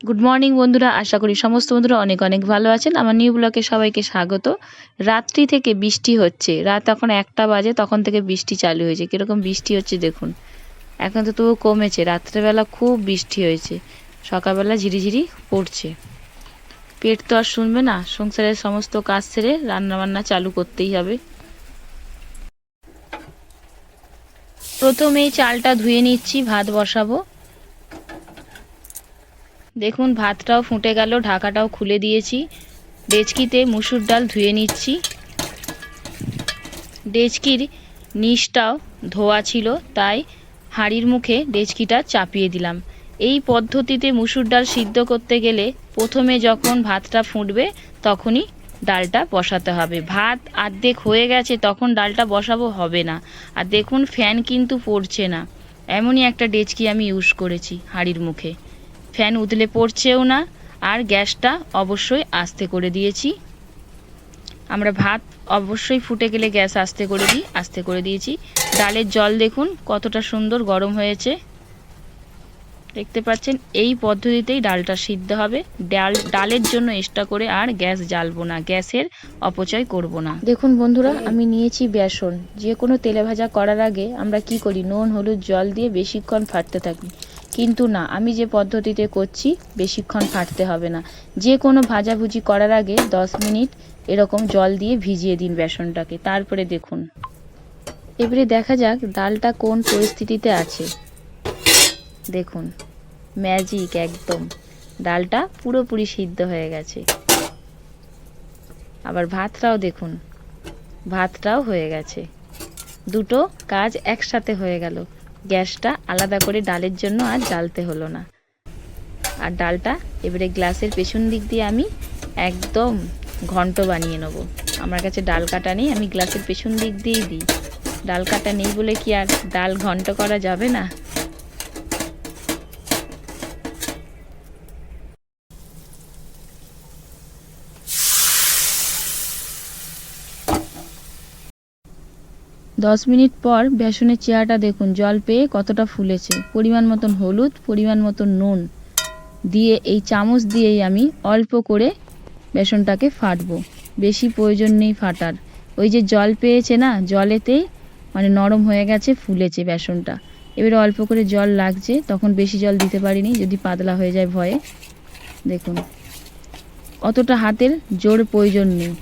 Good morning বন্ধুরা, আশা করি সমস্ত বন্ধুরা অনেক অনেক ভালো আছেন। আমার নিউ ব্লগে সবাইকে স্বাগত। রাত্রি থেকে বৃষ্টি হচ্ছে, রাত এখন 1টা বাজে, তখন থেকে বৃষ্টি চালু হয়েছে। কীরকম বৃষ্টি হচ্ছে দেখুন। এখন তো তবু কমেছে, রাত্রেবেলা খুব বৃষ্টি হয়েছে, সকালবেলা ঝিরিঝিরি পড়ছে। পেট তো আর শুনবে না, সংসারের সমস্ত কাজ সেরে রান্নাবান্না চালু করতেই হবে। প্রথমেই চালটা ধুয়ে নিচ্ছি, ভাত বসাবো। দেখুন ভাতটাও ফুটে গেল, ঢাকাটাও খুলে দিয়েছি। ডেচকিতে মুসুর ডাল ধুয়ে নিচ্ছি। ডেচকির নিচটাও ধোয়া ছিল, তাই হাঁড়ির মুখে ডেচকিটা চাপিয়ে দিলাম। এই পদ্ধতিতে মুসুর ডাল সিদ্ধ করতে গেলে প্রথমে যখন ভাতটা ফুটবে তখনই ডালটা বসাতে হবে। ভাত অর্ধেক হয়ে গেছে তখন ডালটা বসাবো, হবে না। আর দেখুন ফ্যান কিন্তু পড়ছে না, এমনই একটা ডেচকি আমি ইউজ করেছি হাঁড়ির মুখে। ফ্যান উতলে পড়ছেও না, আর গ্যাসটা অবশ্যই আস্তে করে দিয়েছি। আমরা ভাত অবশ্যই ফুটে গেলে গ্যাস আস্তে করে দিই, আস্তে করে দিয়েছি। ডালের জল দেখুন কতটা সুন্দর গরম হয়েছে, দেখতে পাচ্ছেন। এই পদ্ধতিতেই ডালটা সিদ্ধ হবে। ডালের জন্য এক্সট্রা করে আর গ্যাস জ্বালবো না, গ্যাসের অপচয় করব না। দেখুন বন্ধুরা, আমি নিয়েছি বেসন। যে কোনো তেলে ভাজা করার আগে আমরা কি করি, নুন হলুদ জল দিয়ে বেশিক্ষণ ফাটতে থাকি, কিন্তু না, আমি যে পদ্ধতিতে করছি বেশিক্ষণ ফাটতে হবে না। যে কোনো ভাজাভুজি করার আগে 10 মিনিট এরকম জল দিয়ে ভিজিয়ে দিন বেসনটাকে, তারপরে দেখুন। এবারে দেখা যাক ডালটা কোন পরিস্থিতিতে আছে। দেখুন ম্যাজিক, একদম ডালটা পুরোপুরি সিদ্ধ হয়ে গেছে। আবার ভাতটাও দেখুন, ভাতটাও হয়ে গেছে। দুটো কাজ একসাথে হয়ে গেল। গ্যাসটা আলাদা করে ডালের জন্য আর জ্বালতে হলো না। আর ডালটা এবারে গ্লাসের পেছন দিক দিয়ে আমি একদম ঘন্ট বানিয়ে নেব। আমার কাছে ডাল কাটা নেই, আমি গ্লাসের পেছন দিক দিয়েই দিই। ডাল কাটা নেই বলে কি আর ডাল ঘন্ট করা যাবে না? দশ মিনিট পর বেসনের চেয়ারটা দেখুন, জল পেয়ে কতটা ফুলেছে। পরিমাণ মতন হলুদ, পরিমাণ মতন নুন দিয়ে এই চামচ দিয়েই আমি অল্প করে বেসনটাকে ফাটবো, বেশি প্রয়োজন নেই ফাটার। ওই যে জল পেয়েছে না, জলেতেই মানে নরম হয়ে গেছে, ফুলেছে বেসনটা। এবারে অল্প করে জল লাগছে, তখন বেশি জল দিতে পারিনি, যদি পাতলা হয়ে যায় ভয়ে। দেখুন অতটা হাতের জোর প্রয়োজন নেই,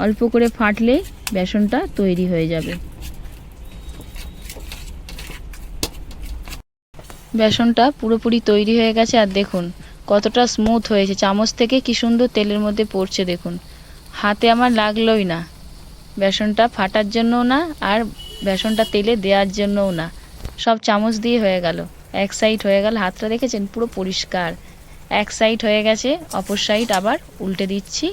অল্প করে ফাটলে বেসনটা তৈরি হয়ে যাবে। বেসনটা পুরোপুরি তৈরি হয়ে গেছে, আর দেখুন কতটা স্মুথ হয়েছে। চামচ থেকে কি সুন্দর তেলের মধ্যে পড়ছে দেখুন, হাতে আমার লাগলোই না। বেসনটা ফাটার জন্যও না, আর বেসনটা তেলে দেওয়ার জন্যও না, সব চামচ দিয়ে হয়ে গেল। এক সাইড হয়ে গেল, হাতটা দেখেছেন পুরো পরিষ্কার। এক সাইড হয়ে গেছে, অপর সাইড আবার উল্টে দিচ্ছি।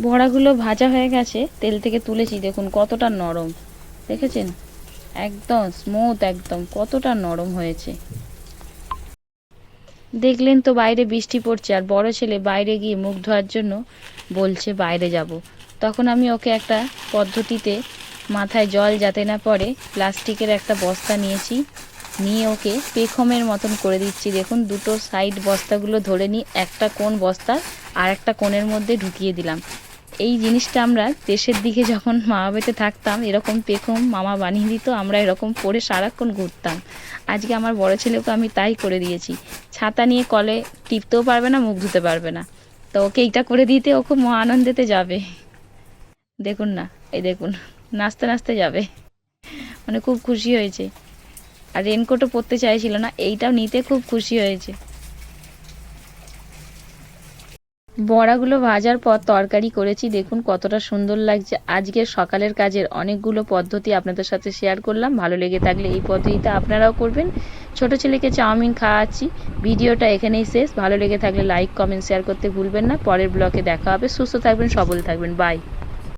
বড়াগুলো ভাজা হয়ে গেছে, তেল থেকে তুলেছি, দেখুন কতটা নরম, দেখেছেন? একদম স্মুথ, একদম কতটা নরম হয়েছে। দেখলেন তো বাইরে বৃষ্টি পড়ছে, আর বড় ছেলে বাইরে গিয়ে মুখ ধোয়ার জন্য বলছে বাইরে যাব। তখন আমি ওকে একটা পদ্ধতিতে মাথায় জল যাতে না পড়ে প্লাস্টিকের একটা বস্তা নিয়েছি, নিয়ে ওকে পেখমের মতন করে দিচ্ছি। দেখুন দুটো সাইড বস্তাগুলো ধরে নিয়ে একটা কোণ বস্তা আর একটা কোণের মধ্যে ঢুকিয়ে দিলাম। এই জিনিসটা আমরা দেশের দিকে যখন মামা বাড়িতে থাকতাম, এরকম পেখম মামা বানিয়ে দিত, আমরা এরকম পরে সারাক্ষণ ঘুরতাম। আজকে আমার বড় ছেলেকে আমি তাই করে দিয়েছি। ছাতা নিয়ে কলে টিপতেও পারবে না, মুখ ধুতে পারবে না, তো ওকে এইটা করে দিতে ও খুব মহা আনন্দেতে যাবে। দেখুন না, এই দেখুন নাচতে নাচতে যাবে, মানে খুব খুশি হয়েছে। আর রেনকোটও পরতে চাইছিল না, এইটাও নিতে খুব খুশি হয়েছে। বড়াগুলো ভাজার পর তরকারি করেছি, দেখুন কতটা সুন্দর লাগছে। আজকের সকালের কাজের অনেকগুলো পদ্ধতি আপনাদের সাথে শেয়ার করলাম। ভালো লেগে থাকলে এই পদ্ধতিটা আপনারাও করবেন। ছোট ছেলেকে চাউমিন খাওয়াচ্ছি। ভিডিওটা এখানেই শেষ। ভালো লেগে থাকলে লাইক কমেন্ট শেয়ার করতে ভুলবেন না। পরের ব্লগে দেখা হবে। সুস্থ থাকবেন, সবল থাকবেন। বাই।